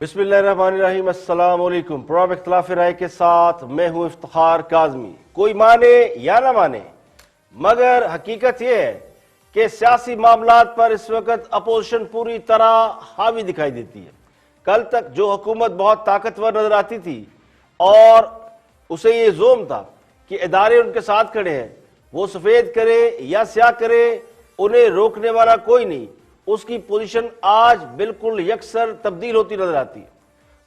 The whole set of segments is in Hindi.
बिस्मिल्लाहिर्रहमानिर्रहीम, अस्सलाम वालेकुम। प्रोग्राम इख्तिलाफ राय के साथ मैं हूं इफ्तिखार काज़मी। कोई माने या ना माने, मगर हकीकत यह है कि सियासी मामलात पर इस वक्त अपोजिशन पूरी तरह हावी दिखाई देती है। कल तक जो हुकूमत बहुत ताकतवर नजर आती थी और उसे ये जोम था कि इदारे उनके साथ खड़े हैं, वो सफेद करे या स्याह करे उन्हें रोकने वाला कोई नहीं, उसकी पोजीशन आज बिल्कुल यकसर तब्दील होती नजर आती है।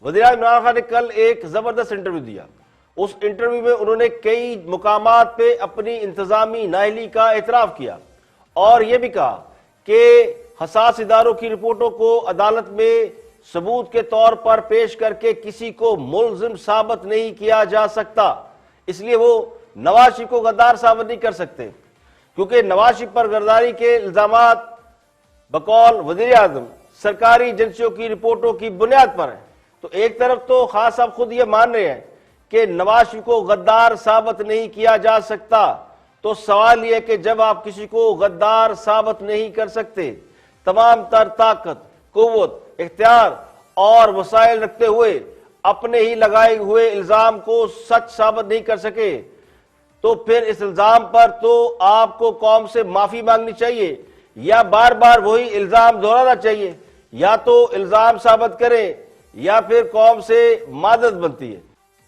वज़ीर-ए-आज़म इमरान खान ने कल एक जबरदस्त इंटरव्यू दिया। उस इंटरव्यू में उन्होंने कई मुकामात पे अपनी इंतजामी नाअहली का एतराफ किया और यह भी कहा कि हसास इदारों की रिपोर्टों को अदालत में सबूत के तौर पर पेश करके किसी को मुल्जिम साबित नहीं किया जा सकता, इसलिए वो नवाज शरीफ को गद्दार साबित नहीं कर सकते, क्योंकि नवाज शरीफ पर गद्दारी के इल्जामात बकौल वज़ीर-ए-आज़म सरकारी एजेंसियों की रिपोर्टों की बुनियाद पर है। तो एक तरफ तो खास साहब खुद ये मान रहे हैं कि नवाज शरीफ को गद्दार साबित नहीं किया जा सकता, तो सवाल यह कि जब आप किसी को गद्दार साबित नहीं कर सकते, तमाम तर ताकत, कुव्वत, इख्तियार और वसाइल रखते हुए अपने ही लगाए हुए इल्जाम को सच साबित नहीं कर सके, तो फिर इस इल्जाम पर तो आपको कौम से माफी मांगनी चाहिए या बार बार वही इल्जाम दोहराना चाहिए। या तो इल्जाम साबित करें या फिर कौम से मादद बनती है।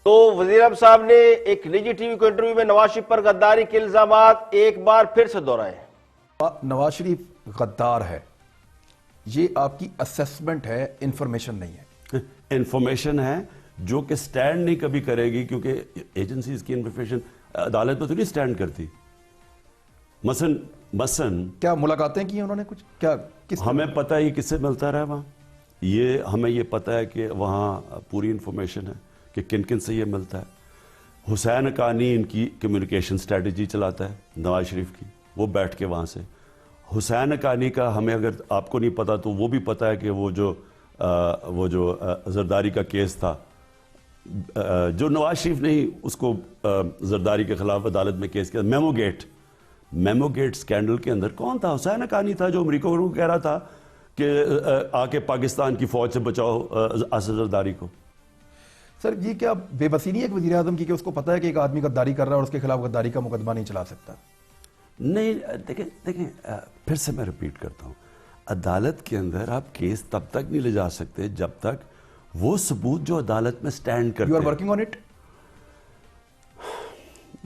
तो वज़ीर-ए-आज़म साहब ने एक निजी टीवी को इंटरव्यू में नवाज शरीफ पर गद्दारी के इल्जामात एक बार फिर से दोहराए। नवाज शरीफ गद्दार है, ये आपकी असेसमेंट है, इंफॉर्मेशन नहीं है। इंफॉर्मेशन है जो कि स्टैंड नहीं कभी करेगी, क्योंकि एजेंसीज की इंफॉर्मेशन अदालत में तो नहीं स्टैंड करती। मसन क्या मुलाकातें की उन्होंने कुछ, क्या किस हमें पता है ये किससे मिलता रहा वहाँ, ये हमें ये पता है कि वहाँ पूरी इंफॉर्मेशन है कि किन किन से ये मिलता है। हुसैन हक्कानी इनकी कम्युनिकेशन स्ट्रेटजी चलाता है नवाज शरीफ की, वो बैठ के वहाँ से। हुसैन हक्कानी का हमें अगर आपको नहीं पता तो वो भी पता है कि वो जो जरदारी का केस था, जो नवाज शरीफ ने ही उसको जरदारी के खिलाफ अदालत में केस किया, मेमोगेट स्कैंडल के अंदर कौन था? हुसैन हक्कानी था, जो अमेरिका को कह रहा था कि आके पाकिस्तान की फौज से बचाओ असद जरदारी को। सर ये क्या बेबसी नहीं है वज़ीर आज़म की कि उसको पता है कि एक आदमी गद्दारी कर रहा है और उसके खिलाफ गद्दारी का मुकदमा नहीं चला सकता? नहीं, देखें फिर से मैं रिपीट करता हूँ, अदालत के अंदर आप केस तब तक नहीं ले जा सकते जब तक वो सबूत जो अदालत में स्टैंड करते हैं। You are working on it.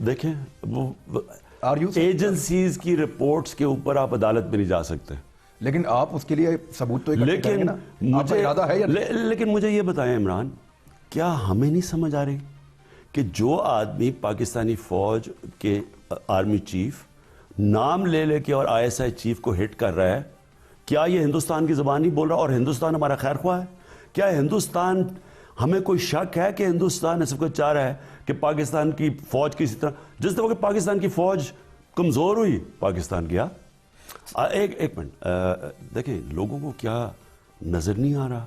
देखें, वो एजेंसीज की रिपोर्ट्स के ऊपर आप अदालत में नहीं जा सकते, लेकिन आप उसके लिए सबूत तो इकट्ठे करेंगे ना, आपका इरादा है या लेकिन मुझे ये बताएं इमरान, क्या हमें नहीं समझ आ रही कि जो आदमी पाकिस्तानी फौज के आर्मी चीफ नाम ले लेके और ISI चीफ को हिट कर रहा है, क्या ये हिंदुस्तान की ज़बान नहीं बोल रहा? और हिंदुस्तान हमारा खैर ख्वाह है? क्या हिंदुस्तान, हमें कोई शक है कि हिंदुस्तान इस वक्त चाह रहा है कि पाकिस्तान की फौज की इसी तरह, जिस तरह कि पाकिस्तान की फौज कमज़ोर हुई पाकिस्तान की? एक मिनट देखें, लोगों को क्या नज़र नहीं आ रहा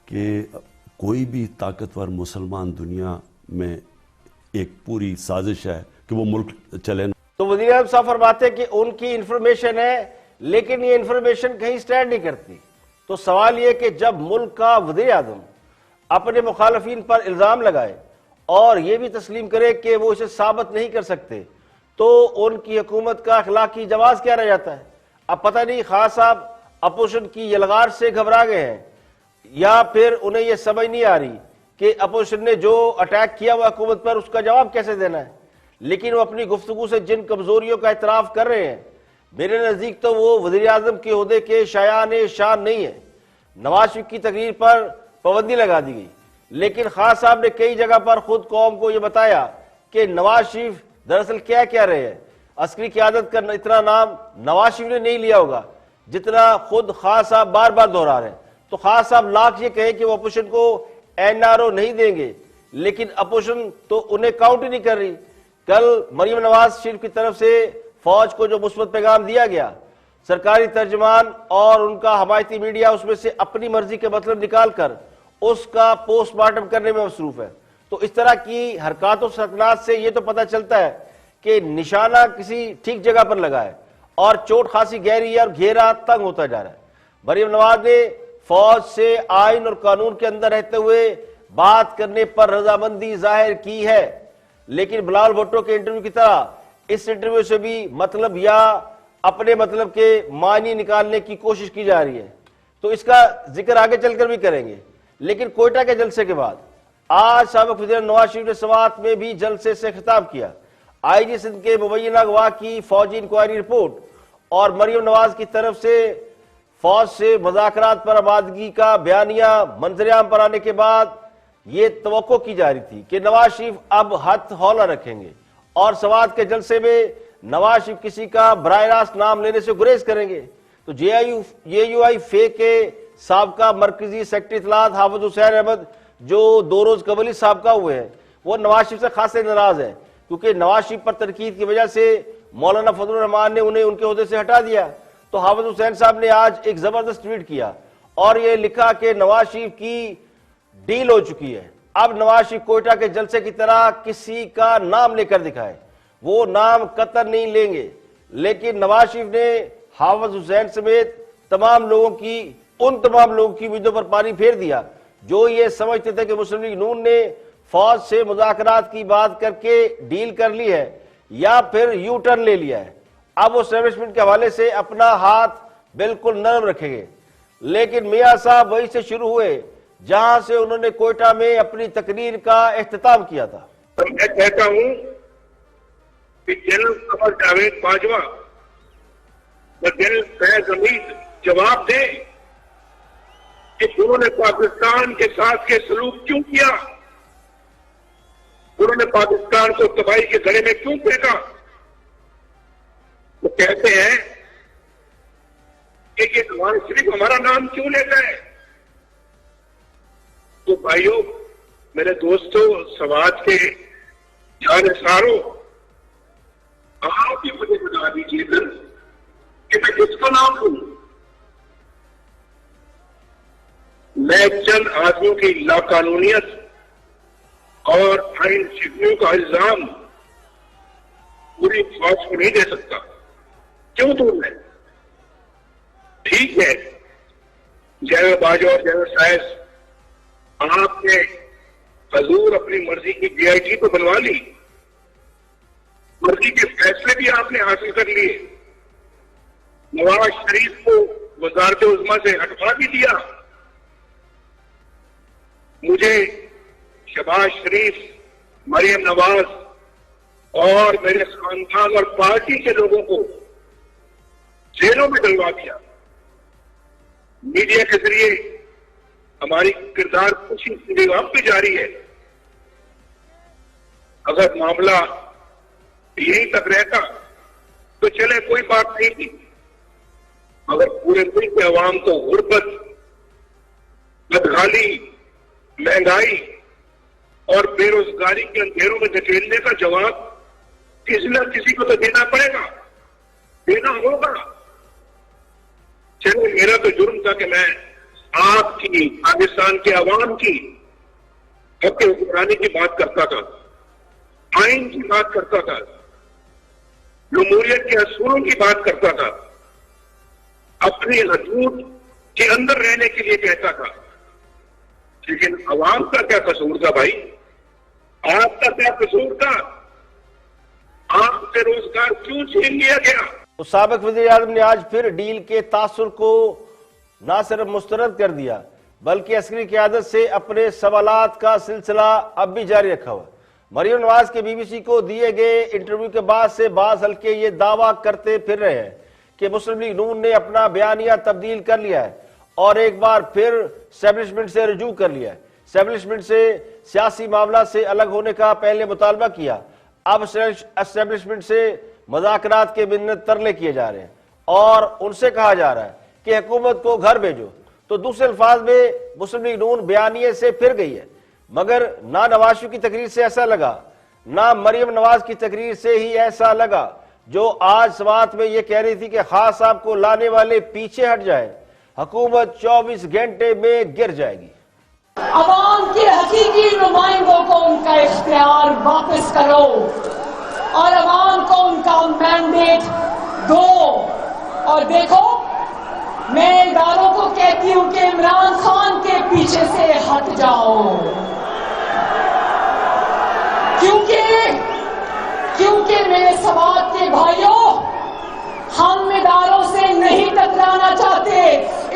कि कोई भी ताकतवर मुसलमान दुनिया में एक पूरी साजिश है कि वो मुल्क चले। तो वज़ीर-ए-आज़म साहब फरमाते कि उनकी इंफॉर्मेशन है, लेकिन ये इंफॉर्मेशन कहीं स्टैंड नहीं करती। तो सवाल यह कि जब मुल्क का वज़ीर-ए-आज़म अपने मुखालफिन पर इल्जाम लगाए और यह भी तस्लीम करे कि वो इसे साबित नहीं कर सकते, तो उनकी हुकूमत का अखलाकी जवाब क्या रह जाता है? अब पता नहीं खास साहब अपोजिशन की यलगार से घबरा गए हैं या फिर उन्हें यह समझ नहीं आ रही कि अपोजिशन ने जो अटैक किया हुआ हुकूमत पर उसका जवाब कैसे देना है। लेकिन वो अपनी गुफ्तगू से जिन कमजोरियों का इतराफ कर रहे हैं, मेरे नजदीक तो वो वज़ीर-ए-आज़म के ओहदे के शायान शान नहीं है। नवाज शरीफ की तकरीर पर पाबंदी लगा दी गई, लेकिन खास साहब ने कई जगह पर खुद कौम को यह बताया कि नवाज शरीफ दरअसल क्या कह रहे हैं। अस्करी क़यादत का इतना नाम नवाज शरीफ ने नहीं लिया होगा जितना खुद खास साहब बार बार दोहरा रहे हैं। तो खास साहब लाख ये कहे कि वो अपोजिशन को NRO नहीं देंगे, लेकिन अपोजिशन तो उन्हें काउंट ही नहीं कर रही। कल मरियम नवाज शरीफ की तरफ से फौज को जो मुस्बत पैगाम दिया गया, सरकारी तर्जमान और उनका हमायती मीडिया उसमें से अपनी मर्जी के मतलब निकाल कर उसका पोस्टमार्टम करने में मसरूफ है। तो इस तरह की हरकतों सकनात से यह तो पता चलता है कि निशाना किसी ठीक जगह पर लगा है और चोट खासी गहरी है और घेरा तंग होता जा रहा है। मरियम नवाज ने फौज से आइन और कानून के अंदर रहते हुए बात करने पर रजामंदी जाहिर की है, लेकिन बिलावल भुट्टो के इंटरव्यू की तरह इस इंटरव्यू से भी मतलब या अपने मतलब के मानी निकालने की कोशिश की जा रही है। तो इसका जिक्र आगे चलकर भी करेंगे। लेकिन कोयटा के जलसे के बाद आज साबिक वज़ीर नवाज शरीफ ने सवात में भी जलसे से खिताब किया। आईजी सिंध के मुबैना गवाह की फौजी इंक्वायरी रिपोर्ट और मरियम नवाज की तरफ से फौज से मुज़ाकरात पर आमादगी का बयानिया मंजरेआम पर आने के बाद ये तवक्को की जा रही थी कि नवाज शरीफ अब हाथ हौला रखेंगे और सवात के जलसे में नवाज शरीफ किसी का बराह रास्त नाम लेने से गुरेज करेंगे। तो जेयूआई फे के साबका मरकजी सेक्रेटरी इत्तलात हाफिज हुसैन अहमद जो 2 रोज कबल ही साबका हुए हैं, वो नवाज शरीफ से खासे नाराज है, क्योंकि नवाज शरीफ पर तनकीद की वजह से मौलाना फजलुर रहमान ने उन्हें उनके ओहदे से हटा दिया। तो हाफिज हुसैन साहब ने आज एक जबरदस्त ट्वीट किया और ये लिखा कि नवाज शरीफ की डील हो चुकी है, अब नवाज शरीफ कोयटा के जलसे की तरह किसी का नाम लेकर दिखाए। वो नाम कतई नहीं लेंगे, लेकिन नवाज शरीफ ने हाफिज हुसैन समेत तमाम लोगों की उम्मीदों पर पानी फेर दिया जो ये समझते थे कि मुस्लिम लीग नून ने फौज से मुज़ाकरात की बात करके डील कर ली है या फिर यू टर्न ले लिया है। अब वो एस्टेब्लिशमेंट के हवाले से अपना हाथ बिल्कुल नरम रखेंगे। लेकिन मियां साहब वहीं से शुरू हुए जहां से उन्होंने कोयटा में अपनी तकरीर का इख्तिताम किया था। मैं कहता हूं कि जनरल कमर जावेद बाजवा व जनरल फैज हमीद जवाब दे कि उन्होंने पाकिस्तान के साथ के सलूक क्यों किया, उन्होंने पाकिस्तान को तबाही के गले में क्यों फेंका। वो कहते हैं कि ये नवाज शरीफ हमारा नाम क्यों लेता है। तो भाइयों, मेरे दोस्तों, समाज के जानसारों, आप ही मुझे बता दीजिए कि मैं किसका नाम लूं। मैं चंद आदमियों की लाकानूनियत और आइन शिकनियों का इल्जाम पूरी फौज को नहीं दे सकता। क्यों दूर में? ठीक है, जनरल बाजवा और जनरल साइस, आपने हजूर अपनी मर्जी की DIG तो बनवा ली, मर्जी के फैसले भी आपने हासिल कर लिए, नवाज शरीफ को वजारत उज़्मा से हटवा भी दिया। मुझे शहबाज शरीफ, मरियम नवाज और मेरे खानदान और पार्टी के लोगों को जेलों में डलवा दिया। मीडिया के जरिए हमारी किरदार कुशी अब भी जारी है। अगर मामला यहीं तक रहता तो चले, कोई बात नहीं थी, मगर पूरे मुल्क के अवाम को गुर्बत, बदहाली, महंगाई और बेरोजगारी के अंधेरों में धकेलने का जवाब किसी न किसी को तो देना पड़ेगा, देना होगा। चलो, मेरा तो जुर्म था कि मैं आपकी, पाकिस्तान के अवाम की हक हुक्मरानी की बात करता था, आइन की बात करता था, जमहूरियत के असूलों की बात करता था, अपनी हदूद के अंदर रहने के लिए कहता था। लेकिन अवाम का क्या कसूर था भाई? आपका क्या कसूर था? आपसे रोजगार क्यों छीन लिया गया? तो साबिक वज़ीर आज़म ने आज फिर डील के तासुर को न सिर्फ मुस्तरद कर दिया, बल्कि अस्करी क़यादत से अपने सवालात का सिलसिला अब भी जारी रखा हुआ। मरियम नवाज के BBC को दिए गए इंटरव्यू के बाद से बाज़ हल्के ये दावा करते फिर रहे हैं कि मुस्लिम लीग नून ने अपना बयानिया तब्दील कर लिया है और एक बार फिर एस्टेब्लिशमेंट से रजू कर लिया है। एस्टेब्लिशमेंट से सियासी मामला से अलग होने का पहले मुतालबा किया, अब एस्टेब्लिशमेंट से मुज़ाकरात के मिन्नत तरले किए जा रहे हैं और उनसे कहा जा रहा है कि हुकूमत को घर भेजो। तो दूसरे अल्फाज में मुस्लिम लीग नून बयानिए से फिर गई है, मगर ना नवाज शरीफ की तकरीर से ऐसा लगा, ना मरियम नवाज की तकरीर से ही ऐसा लगा जो आज समात में ये कह रही थी कि खान साहब को लाने वाले पीछे हट जाए, हुकूमत 24 घंटे में गिर जाएगी। अवाम के हकीकी नुमाइंदों को उनका इख्तियार वापस करो और अवाम को उनका मैंडेट दो। और देखो, मैं इदारों को कहती क्योंकि इमरान खान के पीछे से हट जाओ, क्योंकि मेरे समाज के भाइयों, हम इदारों से नहीं टकराना चाहते।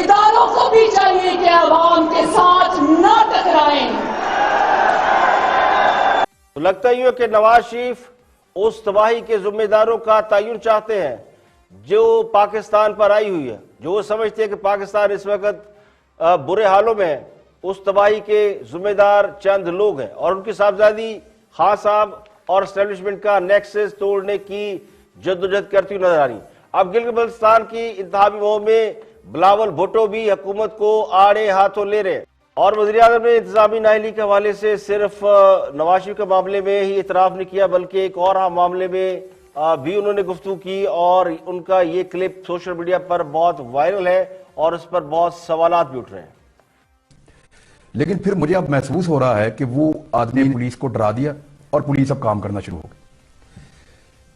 इदारों को भी चाहिए कि आवाम के साथ ना टकराएं। तो लगता ही है कि नवाज शरीफ उस तबाही के जिम्मेदारों का तयन चाहते हैं जो पाकिस्तान पर आई हुई है, जो वो समझते हैं कि पाकिस्तान इस वक्त बुरे हालों में है। उस तबाही के जिम्मेदार चंद लोग हैं और उनकी साहबजादी खान साहब और एस्टेब्लिशमेंट का नेक्सस तोड़ने की जद्दोजहद करती हुई नजर आ रही। अब गिलगित बल्तिस्तान की इंतखाबी मुहिम में बिलावल भुट्टो भी हुकूमत को आड़े हाथों ले रहे हैं और वज़ीर-ए-आज़म ने इंतजामी नाअहली के हवाले से सिर्फ नवाज शरीफ के मामले में ही इतराफ नहीं किया, बल्कि एक और मामले में भी उन्होंने गुफ्तगू की और उनका ये क्लिप सोशल मीडिया पर बहुत वायरल है और उस पर बहुत सवालात भी उठ रहे हैं। लेकिन फिर मुझे अब महसूस हो रहा है कि वो आदमी पुलिस को डरा दिया और पुलिस अब काम करना शुरू हो गई।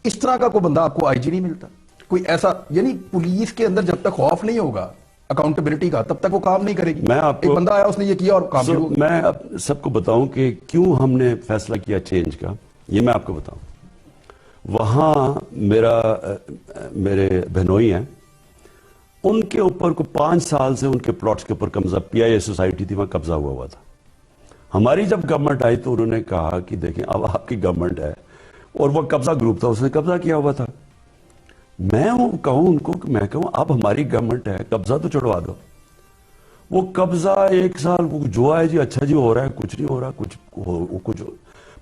इस तरह का कोई बंदा आपको आईजी नहीं मिलता, कोई ऐसा, यानी पुलिस के अंदर जब तक खौफ नहीं होगा अकाउंटेबिलिटी का, तब तक वो काम नहीं करेगी। मैं आपको, एक बंदा आया, उसने ये किया और काम शुरू। मैं अब सबको बताऊं कि क्यों हमने फैसला किया चेंज का, ये मैं आपको बताऊं। वहां मेरे बहनोई हैं, उनके ऊपर को 5 साल से उनके प्लॉट्स के ऊपर कब्जा, पीआईए सोसाइटी थी, वहां कब्जा हुआ था। हमारी जब गवर्नमेंट आई तो उन्होंने कहा कि देखें अब आपकी गवर्नमेंट है, और वो कब्जा ग्रुप था, उसने कब्जा किया हुआ था। मैं कहूं उनको, मैं कहूं अब हमारी गवर्नमेंट है, कब्जा तो छुड़वा दो। वो कब्जा 1 साल जो है जी, अच्छा जी हो रहा है, कुछ नहीं हो रहा, कुछ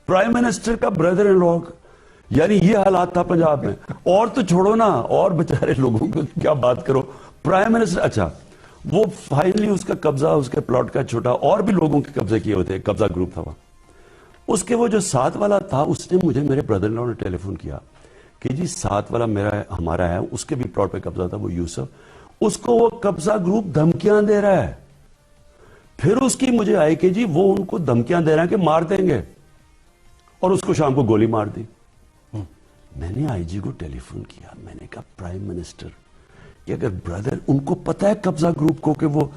प्राइम मिनिस्टर का ब्रदर इन लॉ, यानी ये हालात था पंजाब में। और तो छोड़ो ना, और बेचारे लोगों को क्या बात करो, प्राइम मिनिस्टर, अच्छा वो फाइनली उसका कब्जा, उसके प्लॉट का छोटा, और भी लोगों के कब्जे किए हुए थे, कब्जा ग्रुप था वहां। उसके वो जो 7 वाला था, उसने मुझे, मेरे ब्रदर इन लॉ ने टेलीफोन किया कि जी 7 वाला हमारा है, उसके भी प्लॉट पे कब्जा था, वो यूसुफ, उसको वो कब्जा ग्रुप धमकियां दे रहा है। फिर उसकी मुझे आई कि जी वो उनको धमकियां दे रहे हैं कि मार देंगे, और उसको शाम को गोली मार दी। मैंने आईजी को टेलीफोन किया, मैंने कहा प्राइम मिनिस्टर, कि अगर ब्रदर, उनको पता है कब्जा ग्रुप को कि वो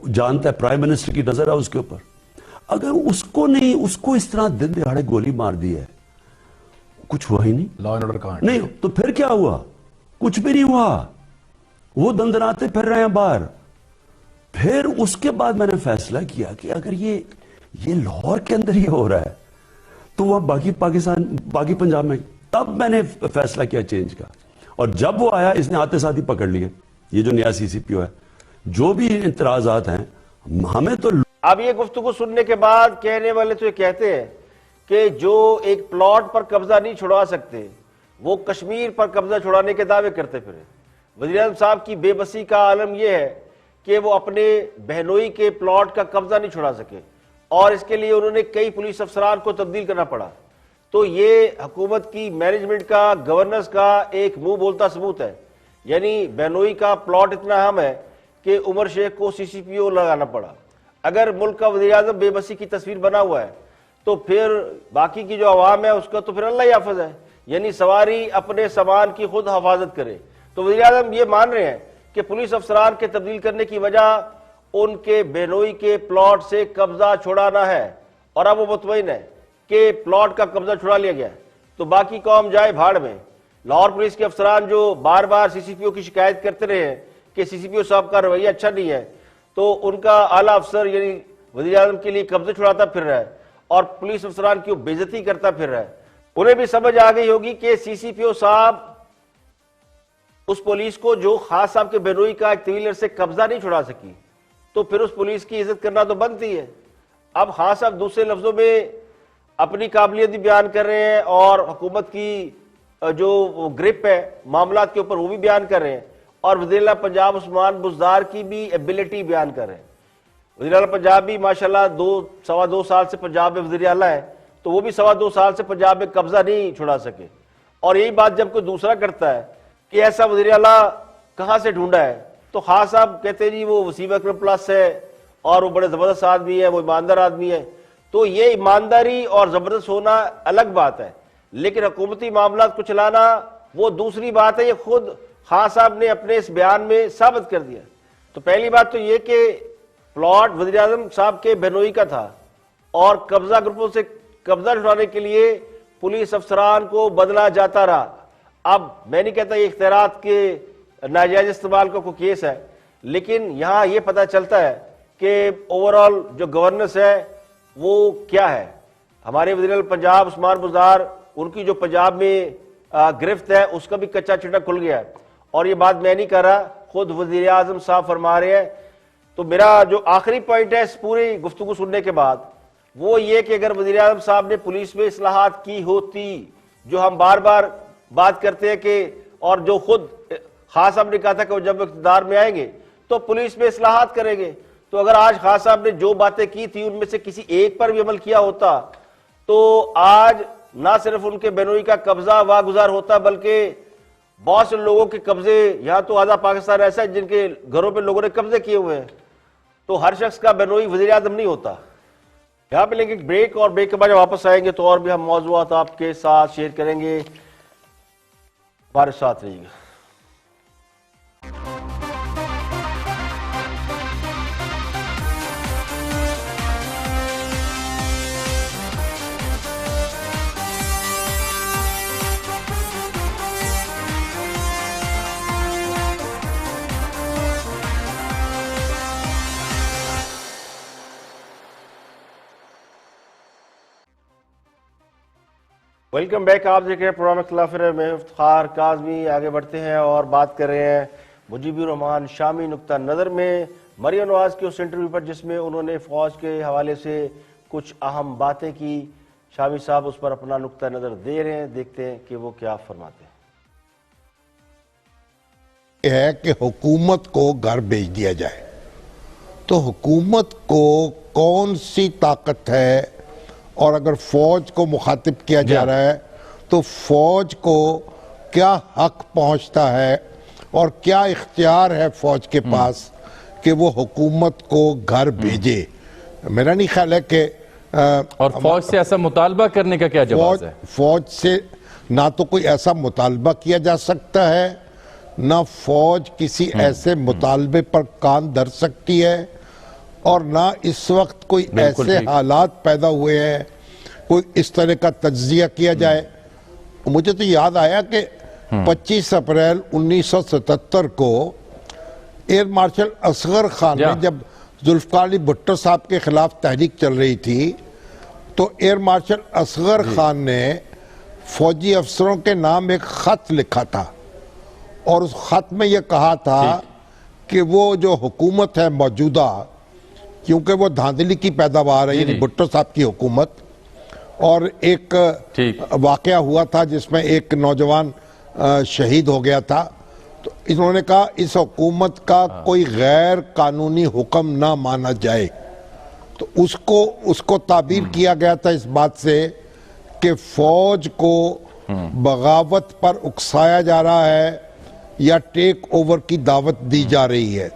जानता है, प्राइम मिनिस्टर की नजर है उसके ऊपर, अगर उसको नहीं, उसको इस तरह दिन दिहाड़े गोली मार दी है, कुछ हुआ ही नहीं, लॉ एंड ऑर्डर कहां नहीं, तो फिर क्या हुआ? कुछ भी नहीं हुआ, वो दंदनाते फिर रहे हैं बाहर। फिर उसके बाद मैंने फैसला किया कि अगर ये लाहौर के अंदर ही हो रहा है तो वह बाकी पाकिस्तान, बाकी पंजाब में, तब मैंने फैसला किया चेंज का। और जब वो आया, इसने आते साथ ही पकड़ लिए, ये जो नया सीसीपीओ है, जो भी इंतराजात हैं हमें तो। अब ये गुफ्तगू सुनने के बाद कहने वाले तो ये कहते हैं कि जो एक प्लॉट पर कब्जा नहीं छुड़वा सकते, वो कश्मीर पर कब्जा छुड़ाने के दावे करते फिरे। वज़ीर-ए-आज़म साहब की बेबसी का आलम यह है कि वो अपने बहनोई के प्लॉट का कब्जा नहीं छुड़ा सके और इसके लिए उन्होंने कई पुलिस अफसरान को तब्दील करना पड़ा। तो ये हुकूमत की मैनेजमेंट का, गवर्नेंस का एक मुंह बोलता सबूत है। यानी बहनोई का प्लॉट इतना अहम है कि उमर शेख को सीसीपीओ लगाना पड़ा। अगर मुल्क का वज़ीर-ए-आज़म बेबसी की तस्वीर बना हुआ है तो फिर बाकी की जो अवाम है उसका तो फिर अल्लाह ही हाफ़िज़ है, यानी सवारी अपने सामान की खुद हिफाजत करे। तो वज़ीर-ए-आज़म ये मान रहे हैं कि पुलिस अफसरान के तब्दील करने की वजह उनके बेनोई के प्लॉट से कब्जा छुड़ाना है और अब वो मुतमईन है कि प्लॉट का कब्जा छुड़ा लिया गया, तो बाकी कौम जाए भाड़ में। लाहौर पुलिस के अफसरान जो बार बार सीसीपीओ की शिकायत करते रहे हैं कि सीसीपीओ साहब का रवैया अच्छा नहीं है, तो उनका आला अफसर यानी वज़ीर-ए-आज़म के लिए कब्जे छुड़ाता फिर रहा है और पुलिस अफसरान की बेइज्जती करता फिर रहा है। उन्हें भी समझ आ गई होगी कि सीसीपीओ साहब उस पुलिस को जो खास साहब के बेनोई का एक तवील से कब्जा नहीं छुड़ा सकी, तो फिर उस पुलिस की इज्जत करना तो बनती है। अब खास साहब दूसरे लफ्जों में अपनी काबिलियत भी बयान कर रहे हैं और हुकूमत की जो ग्रिप है मामलात के ऊपर वो भी बयान कर रहे हैं और वज़ीर-ए-आला पंजाब उस्मान बुज़दार की भी एबिलिटी बयान कर रहे हैं। वज़ीर-ए-आला पंजाब भी माशाल्लाह 2-2.25 साल से पंजाब में वज़ीर-ए-आला है, तो वो भी 2.25 साल से पंजाब में कब्जा नहीं छुड़ा सके। और यही बात जब कोई दूसरा करता है कि ऐसा वज़ीर-ए-आला कहाँ से ढूंढा है, तो खास साहब कहते जी वो वसीम अकरम प्लस है और वो बड़े ज़बरदस्त आदमी है, वो ईमानदार आदमी है। तो ये ईमानदारी और ज़बरदस्त होना अलग बात है, लेकिन हुकूमती मामला को चलाना वो दूसरी बात है। ये खुद खान साहब ने अपने इस बयान में साबित कर दिया। तो पहली बात तो ये कि प्लॉट वज़ीर आज़म साहब के बहनोई का था और कब्जा ग्रुपों से कब्जा छुड़ाने के लिए पुलिस अफसरान को बदला जाता रहा। अब मैं नहीं कहता ये इख्तियारात के नाजायज इस्तेमाल का कोई केस है, लेकिन यहां ये पता चलता है कि ओवरऑल जो गवर्नेंस है वो क्या है। हमारे वज़ीर पंजाब उस्मान बुज़दार, उनकी जो पंजाब में गिरफ्त है उसका भी कच्चा चिट्ठा खुल गया है। और ये बात मैं नहीं कर रहा, खुद वज़ीर आज़म साहब फरमा रहे हैं। तो मेरा जो आखिरी पॉइंट है इस पूरी गुफ्तगू सुनने के बाद वो ये कि अगर वज़ीर आज़म साहब ने पुलिस में इस्लाहात की होती, जो हम बार बार बात करते हैं कि, और जो खुद खान साहब ने कहा था कि वो जब इक़्तिदार में आएंगे तो पुलिस में इस्लाहात करेंगे, तो अगर आज खान साहब ने जो बातें की थी उनमें से किसी एक पर भी अमल किया होता तो आज ना सिर्फ उनके बेनोई का कब्जा वागुजार होता, बल्कि बहुत से लोगों के कब्जे, यहां तो आधा पाकिस्तान ऐसा है जिनके घरों पे लोगों ने कब्जे किए हुए हैं, तो हर शख्स का बेनोई वज़ीर आज़म नहीं होता। यहां पे लेंगे ब्रेक, और ब्रेक के बाद वापस आएंगे तो और भी हम मौज़ूआत आपके साथ शेयर करेंगे। हमारे साथ रहिएगा। Welcome back. आप देख रहे हैं प्रोग्राम इख्तिलाफ में इफ्तिखार काज़मी। आगे बढ़ते हैं और बात कर रहे हैं मुजीबुर रहमान शामी नुक्ता नज़र में मरियम नवाज के उस इंटरव्यू पर जिसमें उन्होंने फौज के हवाले से कुछ अहम बातें की। शामी साहब उस पर अपना नुक्ता नज़र दे रहे हैं, देखते हैं कि वो क्या फरमाते हैं। है कि हुकूमत को घर भेज दिया जाए, तो हुकूमत को कौन सी ताकत है, और अगर फौज को मुखातिब किया जा रहा है तो फौज को क्या हक पहुंचता है और क्या इख्तियार है फौज के पास कि वो हुकूमत को घर भेजे। मेरा नहीं ख्याल है कि और फौज से ऐसा मुतालबा करने का क्या जवाब है। फौज से ना तो कोई ऐसा मुतालबा किया जा सकता है, ना फौज किसी ऐसे मुतालबे पर कान धर सकती है, और ना इस वक्त कोई ऐसे हालात पैदा हुए हैं कोई इस तरह का तज्जिया किया जाए। मुझे तो याद आया कि 25 अप्रैल 1977 को एयर मार्शल असगर खान ने, जब जुल्फकार अली भुट्टो साहब के खिलाफ तहरीक चल रही थी, तो एयर मार्शल असगर खान ने फौजी अफसरों के नाम एक खत लिखा था, और उस खत में यह कहा था कि वो जो हुकूमत है मौजूदा, क्योंकि वो धांधली की पैदावार है, यानी भुट्टो साहब की हुकूमत, और एक वाकया हुआ था जिसमें एक नौजवान शहीद हो गया था, तो इन्होंने कहा इस हुकूमत का कोई गैर कानूनी हुक्म ना माना जाए। तो उसको ताबीर किया गया था इस बात से कि फौज को बगावत पर उकसाया जा रहा है या टेक ओवर की दावत दी जा रही है।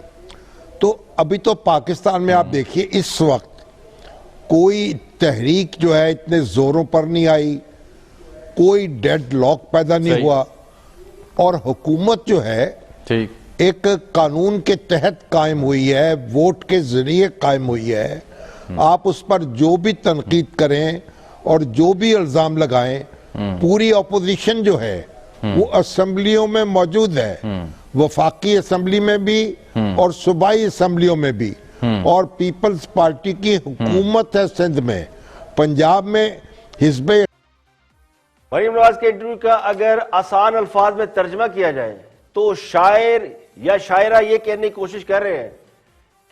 तो अभी तो पाकिस्तान में आप देखिए इस वक्त कोई तहरीक जो है इतने जोरों पर नहीं आई, कोई डेड लॉक पैदा नहीं हुआ, और हुकूमत जो है एक कानून के तहत कायम हुई है, वोट के जरिए कायम हुई है। आप उस पर जो भी तनकीद करें और जो भी इल्जाम लगाएं, पूरी अपोजिशन जो है वो असेंबलियों में मौजूद है, वफाकी असेंबली में भी और सूबाई असेंबलियों में भी, और पीपल्स पार्टी की हुकूमत है सिंध में, पंजाब में हिज़्ब। मरियम नवाज के इंटरव्यू का अगर आसान अल्फाज में तर्जमा किया जाए तो शायर या शायरा ये कहने की कोशिश कर रहे हैं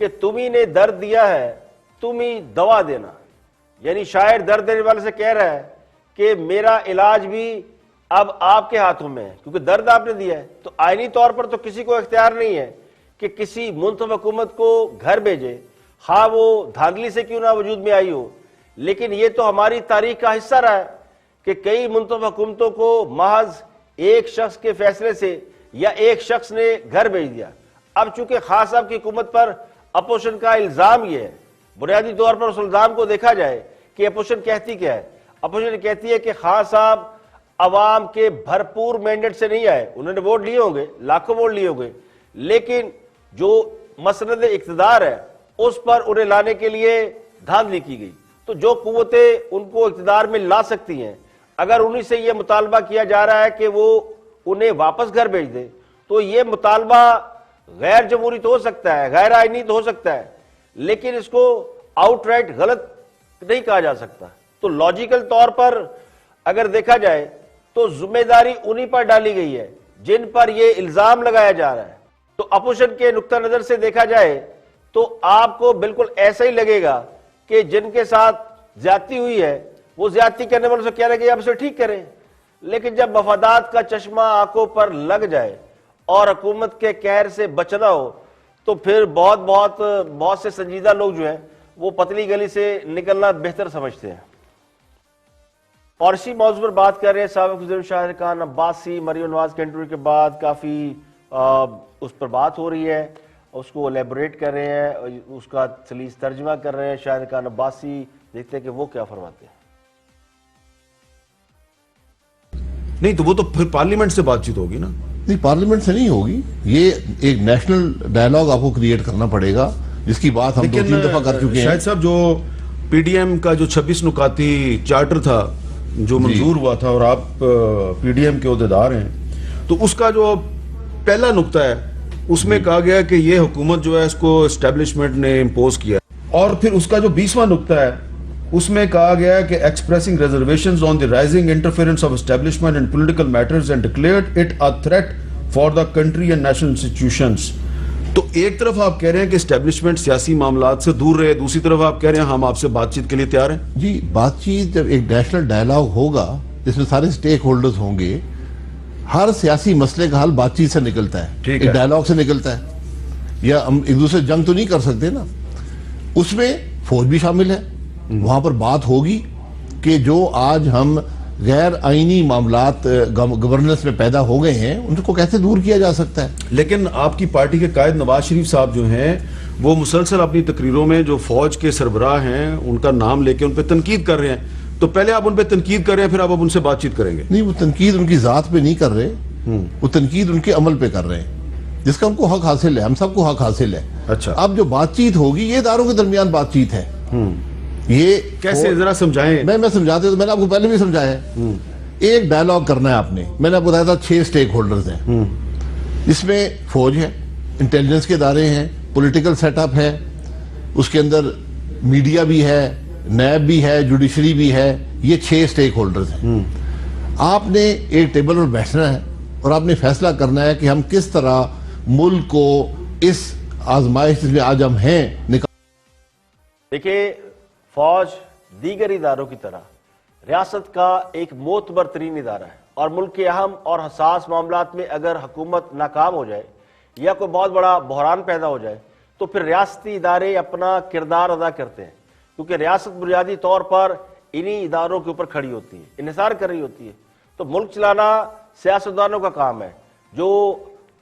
कि तुम ही ने दर्द दिया है, तुम ही दवा देना। यानी शायर दर्द देने वाले से कह रहा है कि मेरा इलाज भी अब आपके हाथों में है, क्योंकि दर्द आपने दिया है। तो आईनी तौर पर तो किसी को इख्तियार नहीं है कि किसी मुंतखब हुकूमत को घर भेजे, हाँ वो धांधली से क्यों ना वजूद में आई हो। लेकिन ये तो हमारी तारीख का हिस्सा रहा है कि कई मुंतखब हुकूमतों को महज एक शख्स के फैसले से या एक शख्स ने घर भेज दिया। अब चूंकि खान साहब की हुकूमत पर अपोजिशन का इल्जाम यह है, बुनियादी तौर पर उस इल्जाम को देखा जाए कि अपोजिशन कहती क्या है। अपोजिशन कहती है कि खान साहब अवाम के भरपूर मैंडेट से नहीं आए, उन्होंने वोट लिए होंगे, लाखों वोट लिए होंगे, लेकिन जो मसनद इक़्तिदार है उस पर उन्हें लाने के लिए धांधली की गई। तो जो कुव्वतें उनको इक़्तिदार में ला सकती हैं, अगर उन्हीं से यह मुतालबा किया जा रहा है कि वो उन्हें वापस घर भेज दे, तो ये मुतालबा गैर जमहूरी तो हो सकता है, गैर आईनी तो हो सकता है, लेकिन इसको आउटराइट गलत नहीं कहा जा सकता। तो लॉजिकल तौर पर अगर देखा जाए तो जिम्मेदारी उन्हीं पर डाली गई है जिन पर यह इल्जाम लगाया जा रहा है। तो अपोजिशन के नुक्ता नजर से देखा जाए तो आपको बिल्कुल ऐसा ही लगेगा कि जिनके साथ ज्यादती हुई है वो ज्यादती करने वालों से कह रहे हैं कि आप इसे ठीक करें, लेकिन जब मफादात का चश्मा आंखों पर लग जाए और हुकूमत के कहर से बचना हो तो फिर बहुत से संजीदा लोग जो हैं वो पतली गली से निकलना बेहतर समझते हैं। और इसी मौजूद पर बात कर रहे हैं साबिक वज़ीर शाहिद खान अब्बासी। मरियम नवाज के इंटरव्यू के बाद काफ़ी उस पर बात हो रही है, उसको एलेबोरेट कर रहे हैं, उसका सलीस तर्जमा कर रहे हैं शाहिद खान अब्बासी। देखते हैं कि वो क्या फरमाते हैं। नहीं तो वो तो फिर पार्लियामेंट से बातचीत होगी ना। नहीं, पार्लियामेंट से नहीं होगी, ये एक नेशनल डायलॉग आपको क्रिएट करना पड़ेगा, जिसकी बात हम 2-3 दफा कर चुके हैं। शायद साहब, जो पीडीएम का जो 26 नुकाती चार्टर था जो मंजूर हुआ था और आप पीडीएम के ओहदेदार हैं, तो उसका जो पहला नुक्ता है उसमें कहा गया कि ये हुकूमत जो है इसको एस्टेब्लिशमेंट ने इम्पोज किया, और फिर उसका जो 20वां नुक्ता है उसमें कहा गया कि expressing reservations on the rising interference of establishment in political matters and declared it a threat for the country and national institutions. तो एक तरफ आप कह रहे हैं कि एस्टेब्लिशमेंट सियासी मामलात से दूर रहे, दूसरी तरफ आप कह रहे हैं हम आपसे बातचीत के लिए तैयार हैं। जी, बातचीत जब एक नेशनल डायलॉग होगा जिसमें सारे स्टेक होल्डर्स होंगे, हर सियासी मसले का हल बातचीत से निकलता है, एक डायलॉग से निकलता है, या हम एक दूसरे जंग तो नहीं कर सकते ना। उसमें फौज भी शामिल है, वहां पर बात होगी कि जो आज हम गैर आईनी मामलात गवर्नेंस में पैदा हो गए हैं उनको कैसे दूर किया जा सकता है। लेकिन आपकी पार्टी के कायद नवाज शरीफ साहब जो हैं वो मुसलसल अपनी तकरीरों में जो फौज के सरबराह हैं उनका नाम लेके उन पर तनकीद कर रहे हैं। तो पहले आप उन पर तनकीद कर रहे हैं, फिर आप उनसे बातचीत करेंगे। नहीं, वो तनकीद उनकी जात पे नहीं कर रहे, वो तनकीद उनके अमल पे कर रहे हैं, जिसका उनको हक हासिल है, हम सबको हक हासिल है। अच्छा, अब जो बातचीत होगी ये इदारों के दरमियान बातचीत है। ये कैसे, जरा समझाएं। मैं समझाते, तो मैंने आपको पहले भी समझाया है। एक डायलॉग करना है आपने, मैंने आपको बताया था 6 स्टेक होल्डर्स हैं, इसमें फौज है, इंटेलिजेंस के इदारे हैं, पॉलिटिकल सेटअप है, उसके अंदर मीडिया भी है, नैब भी है, जुडिशरी भी है, ये 6 स्टेक होल्डर्स हैं। आपने एक टेबल पर बैठना है और आपने फैसला करना है कि हम किस तरह मुल्क को इस आजमाइश जिसमें आज हम हैं निकाल। देखिए, फौज दीगर इदारों की तरह रियासत का एक मोतबर तरीन इदारा है, और मुल्क के अहम और हसास मामलात में अगर हुकूमत नाकाम हो जाए या कोई बहुत बड़ा बहरान पैदा हो जाए तो फिर रियासती इदारे अपना किरदार अदा करते हैं, क्योंकि रियासत बुनियादी तौर पर इन्हीं इदारों के ऊपर खड़ी होती है, इन्हिसार कर रही होती है। तो मुल्क चलाना सियासतदानों का काम है, जो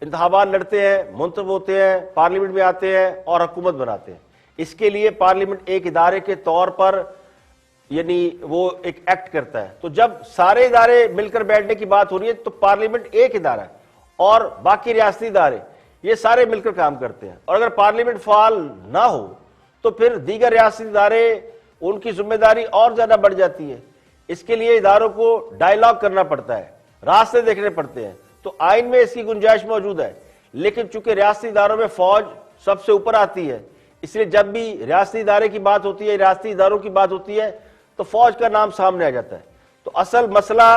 इंतखाबात लड़ते हैं, मुंतखब होते हैं, पार्लियामेंट में आते हैं और हुकूमत बनाते हैं। इसके लिए पार्लियामेंट एक इदारे के तौर पर यानी वो एक एक्ट करता है। तो जब सारे इदारे मिलकर बैठने की बात हो रही है तो पार्लियामेंट एक इदारा है और बाकी रियासती इदारे ये सारे मिलकर काम करते हैं, और अगर पार्लियामेंट फाल ना हो तो फिर दीगर रियासती इदारे उनकी जिम्मेदारी और ज्यादा बढ़ जाती है। इसके लिए इदारों को डायलॉग करना पड़ता है, रास्ते देखने पड़ते हैं। तो आइन में इसकी गुंजाइश मौजूद है, लेकिन चूंकि रियासती इदारों में फौज सबसे ऊपर आती है, इसलिए जब भी रियासती इदारे की बात होती है, रियासती इदारों की बात होती है, तो फौज का नाम सामने आ जाता है। तो असल मसला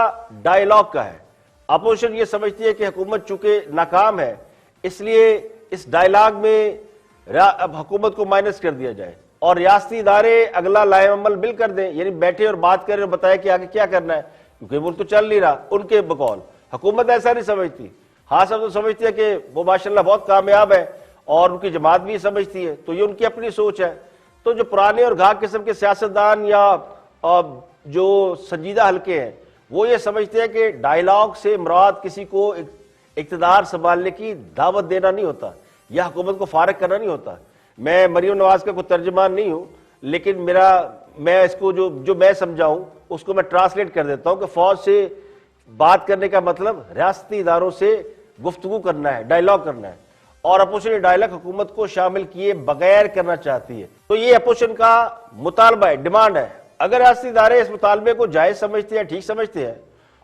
डायलॉग का है। अपोजिशन ये समझती है कि हुकूमत चूंकि नाकाम है, इसलिए इस डायलॉग में अब हुकूमत को माइनस कर दिया जाए और रियासती इदारे अगला लाएअमल बिल कर दें, यानी बैठे और बात करें और बताए कि आगे क्या करना है, क्योंकि मुल्क तो चल नहीं रहा उनके बकौल। हुकूमत ऐसा नहीं समझती। हाँ, सब तो समझती है कि वो माशाल्लाह बहुत कामयाब है और उनकी जमात भी समझती है, तो ये उनकी अपनी सोच है। तो जो पुराने और घाक किस्म के सियासतदान या जो संजीदा हल्के हैं वो ये समझते हैं कि डायलॉग से मुराद किसी को इक़्तिदार संभालने की दावत देना नहीं होता या हुकूमत को फारग करना नहीं होता। मैं मरियम नवाज का कोई तर्जुमान नहीं हूँ, लेकिन मैं इसको जो मैं समझाऊं उसको मैं ट्रांसलेट कर देता हूँ कि फौज से बात करने का मतलब रियासती इदारों से गुफ्तगू करना है, डायलॉग करना है। और अपोजिशन डायलॉग हुकूमत को शामिल किए बगैर करना चाहती है। तो ये अपोजिशन का मुतालबा है, डिमांड है। अगर रियासती इदारे इस मुतालबे को जायज समझते हैं, ठीक समझते हैं,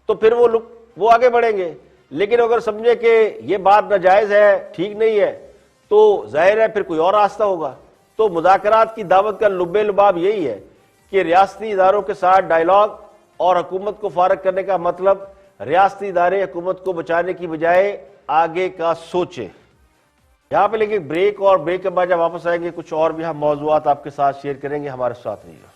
तो फिर वो आगे बढ़ेंगे। लेकिन अगर समझे कि ये बात नाजायज है, ठीक नहीं है, तो जाहिर है फिर कोई और रास्ता होगा। तो मुज़ाकरात की दावत का लुब्बे लुबाब यही है कि रियासती इदारों के साथ डायलॉग और हुकूमत को फारग करने का मतलब रियासती इदारे हुकूमत को बचाने की बजाय आगे का सोचे। यहां पे लेकिन ब्रेक, और ब्रेक के बाद जब वापस आएंगे कुछ और भी हम मौजूआत आपके साथ शेयर करेंगे। हमारे साथ रहिएगा।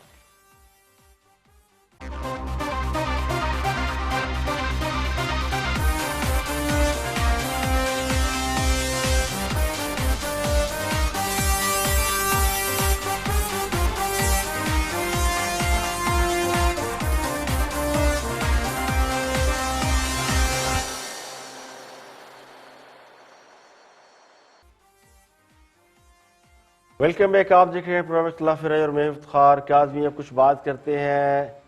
Welcome back. आप देख रहे हैं प्रोग्राम इख्तिलाफ राय और मैं इफ्तिखार काज़मी। अब कुछ बात करते हैं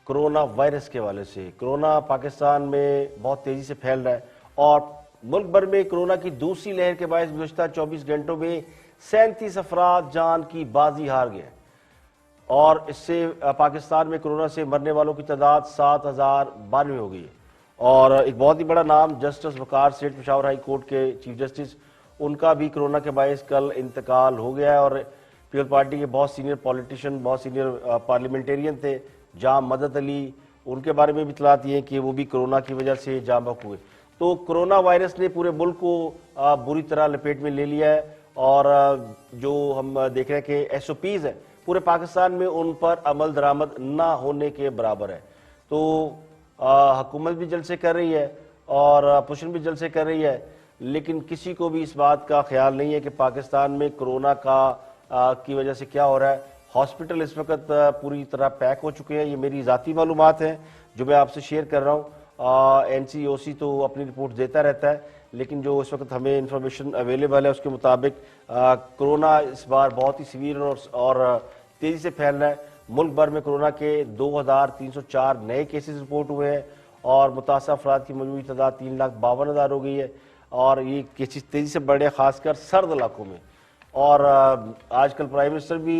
कोरोना वायरस के हवाले से। कोरोना पाकिस्तान में बहुत तेजी से फैल रहा है और मुल्क भर में कोरोना की दूसरी लहर के बायस गुज़श्ता 24 घंटों में 37 अफराद जान की बाजी हार गए और इससे पाकिस्तान में कोरोना से मरने वालों की तादाद 7092 हो गई है। और एक बहुत ही बड़ा नाम जस्टिस वकार सेठ पेशावर हाई कोर्ट के चीफ जस्टिस, उनका भी कोरोना के बायस कल इंतकाल हो गया है। और पीपल पार्टी के बहुत सीनियर पॉलिटिशियन, बहुत सीनियर पार्लियामेंटेरियन थे, जाम मदद अली, उनके बारे में भी इतलात ये कि वो भी कोरोना की वजह से जाम बहक हुए। तो कोरोना वायरस ने पूरे मुल्क को बुरी तरह लपेट में ले लिया है और जो हम देख रहे हैं कि SOPs है पूरे पाकिस्तान में, उन पर अमल दरामद ना होने के बराबर है। तो हुकूमत भी जल्द से कर रही है और अपोजिशन भी जल्द से कर रही है, लेकिन किसी को भी इस बात का ख्याल नहीं है कि पाकिस्तान में कोरोना की वजह से क्या हो रहा है। हॉस्पिटल इस वक्त पूरी तरह पैक हो चुके हैं। ये मेरी ज़ाती मालूमात हैं जो मैं आपसे शेयर कर रहा हूँ। NCOC तो अपनी रिपोर्ट देता रहता है, लेकिन जो इस वक्त हमें इंफॉर्मेशन अवेलेबल है उसके मुताबिक कोरोना इस बार बहुत ही सीवियर और तेज़ी से फैल रहा है। मुल्क भर में कोरोना के 2304 नए केसेस रिपोर्ट हुए हैं और मुतासर अफराद की मजमूई तादाद 3,52,000 हो गई है और ये केसेस तेजी से बढ़े, खासकर सर्द इलाकों में। और आजकल प्राइम मिनिस्टर भी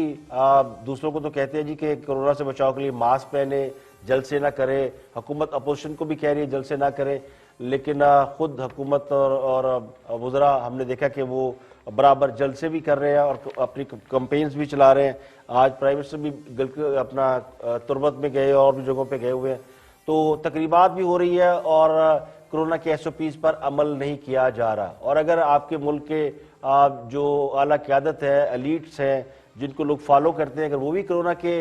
दूसरों को तो कहते हैं जी कि कोरोना से बचाव के लिए मास्क पहने, जल्द से ना करें। हुकूमत अपोजिशन को भी कह रही है जल्द से ना करें, लेकिन खुद हुकूमत और वज़रा हमने देखा कि वो बराबर जल्द से भी कर रहे हैं और अपनी कैंपेन्स भी चला रहे हैं। आज प्राइम मिनिस्टर भी अपना तुरबत में गए और भी जगहों पर गए हुए हैं। तो तकरीबात भी हो रही है और कोरोना के SOPs पर अमल नहीं किया जा रहा। और अगर आपके मुल्क के जो आला क़यादत है, एलीट्स हैं, जिनको लोग फॉलो करते हैं, अगर वो भी कोरोना के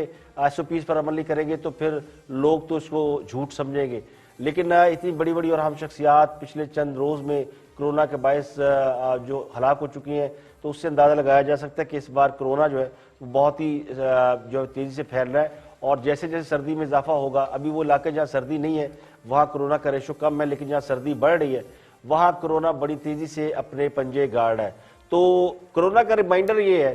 SOPs पर अमल नहीं करेंगे तो फिर लोग तो इसको झूठ समझेंगे। लेकिन इतनी बड़ी बड़ी और अहम शख्सियात पिछले चंद रोज़ में कोरोना के बायस जो हलाक हो चुकी हैं, तो उससे अंदाज़ा लगाया जा सकता है कि इस बार कोरोना जो है वो बहुत ही जो तेज़ी से फैल रहा है। और जैसे जैसे सर्दी में इजाफा होगा, अभी वो इलाके जहाँ सर्दी नहीं है वहाँ कोरोना का रेशो कम है, लेकिन जहाँ सर्दी बढ़ रही है वहाँ कोरोना बड़ी तेज़ी से अपने पंजे गाड़ है। तो कोरोना का रिमाइंडर ये है,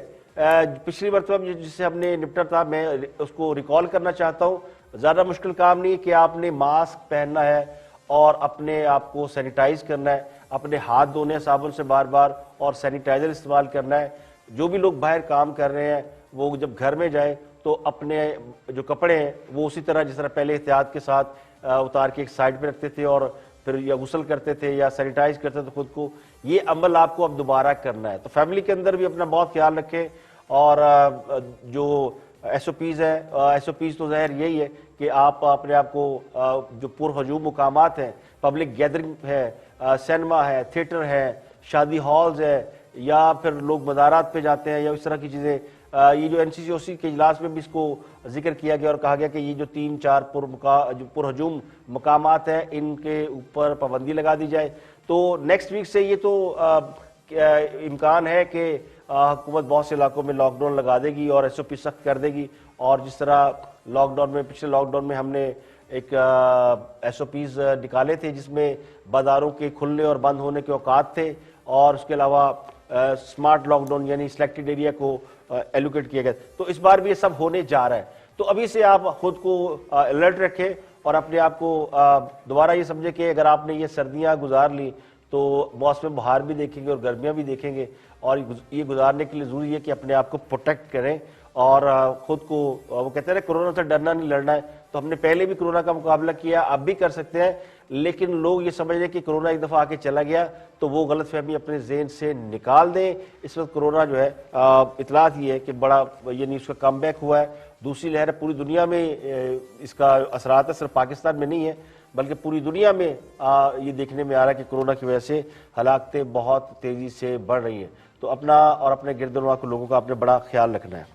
पिछली मरतबा जिससे हमने निपटा था, मैं उसको रिकॉल करना चाहता हूँ। ज़्यादा मुश्किल काम नहीं है कि आपने मास्क पहनना है और अपने आप को सैनिटाइज करना है, अपने हाथ धोने हैं साबुन से बार बार और सैनिटाइजर इस्तेमाल करना है। जो भी लोग बाहर काम कर रहे हैं वो जब घर में जाएं तो अपने जो कपड़े हैं वो उसी तरह जिस तरह पहले एहतियात के साथ उतार के एक साइड पे रखते थे और फिर या गुसल करते थे या सैनिटाइज करते थे खुद को, ये अमल आपको अब दोबारा करना है। तो फैमिली के अंदर भी अपना बहुत ख्याल रखें और जो SOPs है, SOPs तो ज़ाहिर यही है कि आप अपने आप को जो पुरहजूम मुकामात हैं, पब्लिक गैदरिंग है, सिनेमा है, थिएटर है, शादी हॉल्स है, या फिर लोग मज़ारात पे जाते हैं या इस तरह की चीज़ें, ये जो NCOC के इजलास में भी इसको जिक्र किया गया और कहा गया कि ये जो 3-4 पुरहजूम मकामात हैं इनके ऊपर पाबंदी लगा दी जाए। तो नेक्स्ट वीक से ये तो इम्कान है कि हुकूमत बहुत से इलाकों में लॉकडाउन लगा देगी और SOP सख्त कर देगी। और जिस तरह लॉकडाउन में, पिछले लॉकडाउन में हमने एक SOPs निकाले थे जिसमें बाजारों के खुलने और बंद होने के औकात थे और उसके अलावा स्मार्ट लॉकडाउन यानी सिलेक्टेड एरिया को एलोकेट किया गया। तो इस बार भी ये सब होने जा रहा है। तो अभी से आप खुद को अलर्ट रखें और अपने आप को दोबारा ये समझे कि अगर आपने ये सर्दियां गुजार ली तो मौसम बहार भी देखेंगे और गर्मियां भी देखेंगे, और ये गुजारने के लिए ज़रूरी है कि अपने आप को प्रोटेक्ट करें और खुद को, वो कहते हैं ना कोरोना से डरना नहीं लड़ना है, तो हमने पहले भी कोरोना का मुकाबला किया, अब भी कर सकते हैं, लेकिन लोग ये समझ रहे कि कोरोना एक दफ़ा आके चला गया तो वो गलतफहमी अपने ज़हन से निकाल दें। इस वक्त कोरोना जो है इतलात ये है कि बड़ा यानी उसका कमबैक हुआ है, दूसरी लहर पूरी दुनिया में इसका असरात है, सिर्फ पाकिस्तान में नहीं है बल्कि पूरी दुनिया में ये देखने में आ रहा है कि कोरोना की वजह से हलाकतें बहुत तेज़ी से बढ़ रही हैं। तो अपना और अपने गिरदोनवा के लोगों का आपने बड़ा ख्याल रखना है।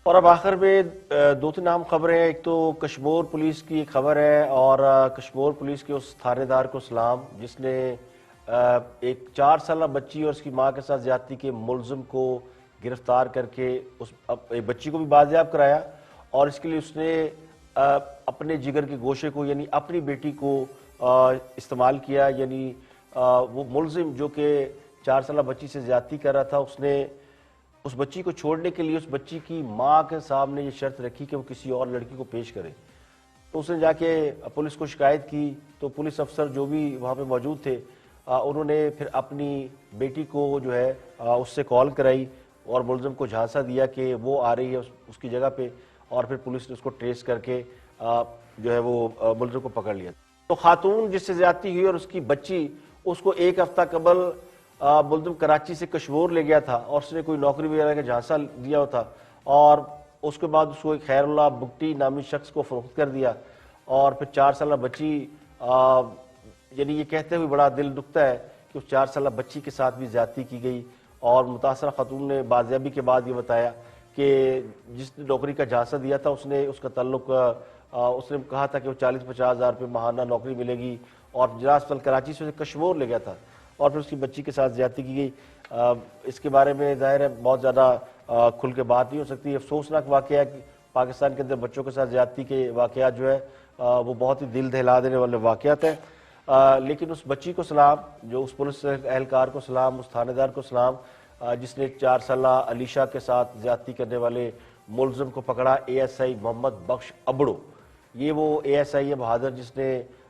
और अब आखिर में दो तीन अहम खबरें हैं। एक तो कश्मीर पुलिस की एक खबर है, और कश्मीर पुलिस के उस थानेदार को सलाम जिसने एक 4 साल बच्ची और उसकी मां के साथ ज्यादती के मुलजिम को गिरफ्तार करके उस एक बच्ची को भी बाजियाब कराया, और इसके लिए उसने अपने जिगर के गोशे को यानी अपनी बेटी को इस्तेमाल किया। यानी वो मुलजिम जो कि 4 साल बच्ची से ज्यादती कर रहा था, उसने उस बच्ची को छोड़ने के लिए उस बच्ची की मां के सामने ये शर्त रखी कि वो किसी और लड़की को पेश करे। तो उसने जाके पुलिस को शिकायत की, तो पुलिस अफसर जो भी वहाँ पे मौजूद थे उन्होंने फिर अपनी बेटी को जो है उससे कॉल कराई और मुलजिम को झांसा दिया कि वो आ रही है उसकी जगह पे, और फिर पुलिस ने उसको ट्रेस करके जो है वो मुलजिम को पकड़ लिया। तो खातून जिससे ज्यादती हुई और उसकी बच्ची, उसको एक हफ्ता कबल मुलजिम कराची से कश्मीर ले गया था और उसने कोई नौकरी वगैरह का झांसा दिया था, और उसके बाद उसको एक खैरुल्लाह बुगटी नामी शख्स को फरोख्त कर दिया, और फिर 4 साल बच्ची यानी ये कहते हुए बड़ा दिल दुखता है कि उस 4 साल बच्ची के साथ भी ज्यादती की गई। और मुतासरा खातून ने बाजियाबी के बाद ये बताया कि जिसने नौकरी का झांसा दिया था उसने उसका ताल्लुक उसने कहा था कि वो 40-50 हज़ार रुपये माहाना नौकरी मिलेगी, और जिला कराची से कश्मीर ले गया था और फिर उसकी बच्ची के साथ ज्यादती की गई। इसके बारे में जाहिर है बहुत ज़्यादा खुल के बात नहीं हो सकती। अफसोसनाक वाक़या है कि पाकिस्तान के अंदर बच्चों के साथ ज्यादती के वाक़यात जो है वो बहुत ही दिल दहला देने वाले वाक़यात हैं। लेकिन उस बच्ची को सलाम, जो उस पुलिस एहलकार को सलाम, उस थानेदार को सलाम जिसने 4 साल अलीशा के साथ ज्यादती करने वाले मुलजिम को पकड़ा। ASI मोहम्मद बख्श अबड़ो, ये वो ASI है बहादुर जिसने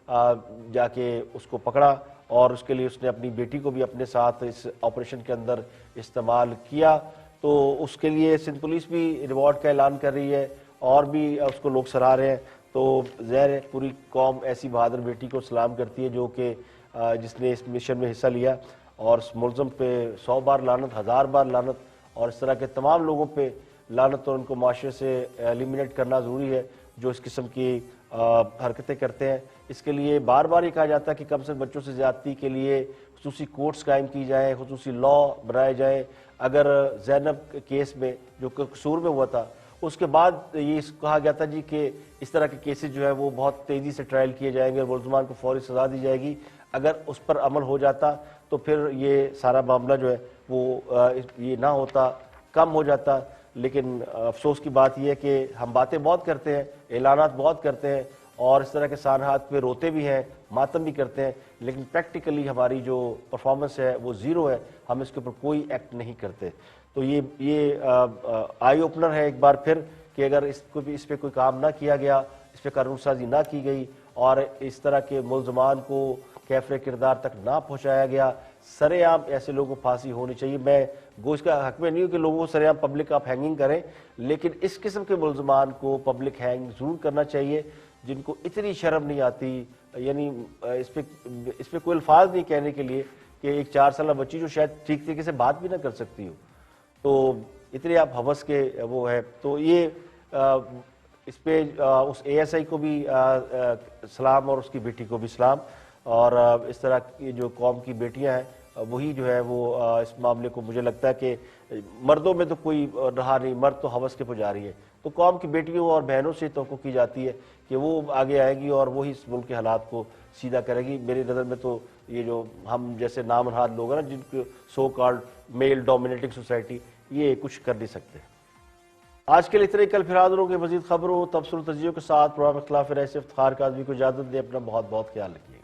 जाके उसको पकड़ा, और उसके लिए उसने अपनी बेटी को भी अपने साथ इस ऑपरेशन के अंदर इस्तेमाल किया। तो उसके लिए सिंध पुलिस भी रिवॉर्ड का ऐलान कर रही है और भी उसको लोग सराह रहे हैं। तो ज़ाहिर है पूरी कौम ऐसी बहादुर बेटी को सलाम करती है जो कि जिसने इस मिशन में हिस्सा लिया, और इस मुलज़म पे 100 बार लानत, 1000 बार लानत, और इस तरह के तमाम लोगों पे लानत, और उनको माशरे से एलिमिनेट करना ज़रूरी है जो इस किस्म की हरकतें करते हैं। इसके लिए बार बार ये कहा जाता है कि कम से कम बच्चों से ज्यादती के लिए खुसूसी कोर्ट्स कायम की जाए, खुसूसी लॉ बनाए जाए। अगर ज़ैनब केस में जो कसूर में हुआ था उसके बाद ये कहा गया था जी कि इस तरह के केसेस जो है वो बहुत तेज़ी से ट्रायल किए जाएंगे और मुलज़मान को फौरी सज़ा दी जाएगी। अगर उस पर अमल हो जाता तो फिर ये सारा मामला जो है वो ये ना होता, कम हो जाता। लेकिन अफसोस की बात यह है कि हम बातें बहुत करते हैं, ऐलानात बहुत करते हैं और इस तरह के सानहात पे रोते भी हैं, मातम भी करते हैं, लेकिन प्रैक्टिकली हमारी जो परफॉर्मेंस है वो ज़ीरो है, हम इसके ऊपर कोई एक्ट नहीं करते। तो ये आई ओपनर है एक बार फिर कि अगर इस पर कोई काम ना किया गया, इस पर कानून साजी ना की गई और इस तरह के मुलज़मान को कैफरे किरदार तक ना पहुँचाया गया, सरेआम ऐसे लोगों को फांसी होनी चाहिए। मैं गो इसका हक में नहीं हूँ कि लोगों को सरेआम पब्लिक आप हैंगिंग करें, लेकिन इस किस्म के मुलज़मान को पब्लिक हैंग ज़रूर करना चाहिए जिनको इतनी शर्म नहीं आती। यानी इस पे कोई अल्फाज नहीं कहने के लिए कि एक 4 साल बच्ची जो शायद ठीक तरीके से बात भी ना कर सकती हो, तो इतने आप हवस के वो है। तो ये इस पे उस ASI को भी सलाम और उसकी बेटी को भी सलाम, और इस तरह की जो कौम की बेटियां हैं वही जो है वो इस मामले को मुझे लगता है कि मर्दों में तो कोई रहा नहीं, मर्द तो हवस के पुजारी है। तो कौम की बेटियों और बहनों से तवक्को की जाती है कि वो आगे आएगी और वही इस मुल्क के हालात को सीधा करेगी। मेरी नज़र में तो ये जो हम जैसे नामनहाद लोग हैं ना, जिनको so called male dominating society, ये कुछ कर नहीं सकते। आज के लिए इतने, कल फिर हाजिर होंगे मजीद खबरों, तबसर, तजियों के साथ। प्रोग्राम खिलाफ राय से इफ्तिखार काज़मी को इजाज़त दें। अपना बहुत बहुत ख्याल रखिए।